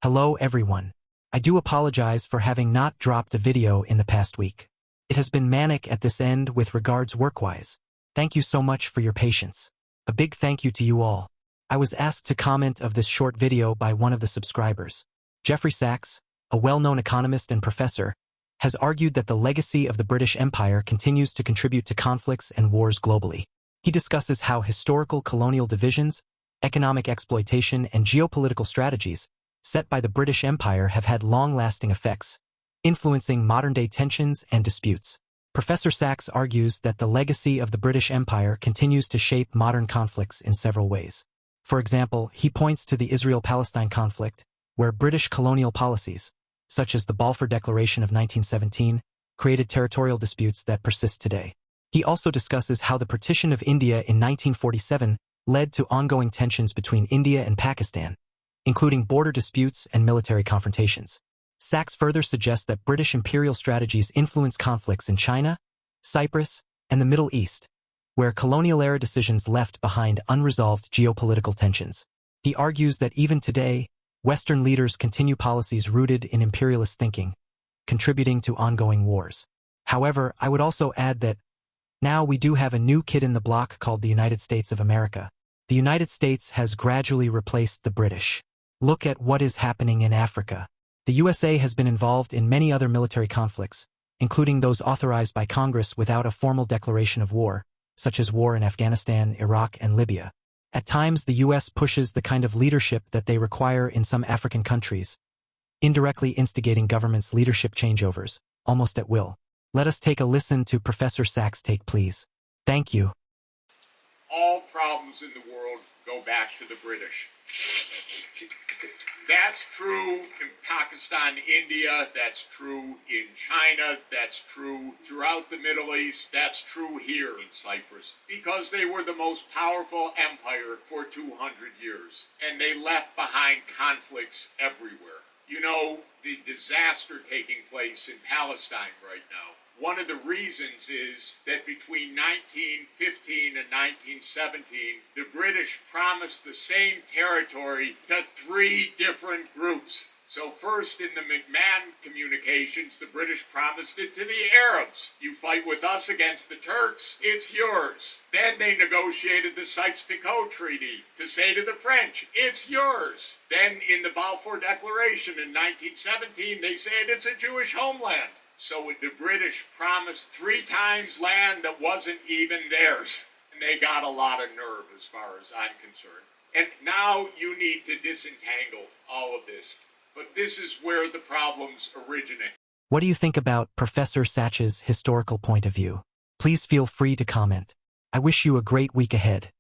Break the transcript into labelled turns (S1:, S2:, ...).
S1: Hello everyone. I do apologize for having not dropped a video in the past week. It has been manic at this end with regards work-wise. Thank you so much for your patience. A big thank you to you all. I was asked to comment of this short video by one of the subscribers. Jeffrey Sachs, a well-known economist and professor, has argued that the legacy of the British Empire continues to contribute to conflicts and wars globally. He discusses how historical colonial divisions, economic exploitation, and geopolitical strategies set by the British Empire have had long-lasting effects, influencing modern-day tensions and disputes. Professor Sachs argues that the legacy of the British Empire continues to shape modern conflicts in several ways. For example, he points to the Israel-Palestine conflict, where British colonial policies, such as the Balfour Declaration of 1917, created territorial disputes that persist today. He also discusses how the partition of India in 1947 led to ongoing tensions between India and Pakistan, including border disputes and military confrontations. Sachs further suggests that British imperial strategies influence conflicts in China, Cyprus, and the Middle East, where colonial-era decisions left behind unresolved geopolitical tensions. He argues that even today, Western leaders continue policies rooted in imperialist thinking, contributing to ongoing wars. However, I would also add that now we do have a new kid in the block called the United States of America. The United States has gradually replaced the British. Look at what is happening in Africa. The USA has been involved in many other military conflicts, including those authorized by Congress without a formal declaration of war, such as war in Afghanistan, Iraq, and Libya. At times, the US pushes the kind of leadership that they require in some African countries, indirectly instigating governments' leadership changeovers, almost at will. Let us take a listen to Professor Sachs' take, please. Thank you.
S2: All problems in the world go back to the British. That's true in Pakistan, India, that's true in China, that's true throughout the Middle East, that's true here in Cyprus, because they were the most powerful empire for 200 years, and they left behind conflicts everywhere. You know, the disaster taking place in Palestine right now. One of the reasons is that between 1915 and 1917, the British promised the same territory to 3 different groups. So first, in the McMahon communications, the British promised it to the Arabs. You fight with us against the Turks, it's yours. Then they negotiated the Sykes-Picot Treaty to say to the French, it's yours. Then in the Balfour Declaration in 1917, they said it's a Jewish homeland. So the British promised 3 times land that wasn't even theirs. And they got a lot of nerve as far as I'm concerned. And now you need to disentangle all of this. But this is where the problems originate.
S1: What do you think about Professor Sachs' historical point of view? Please feel free to comment. I wish you a great week ahead.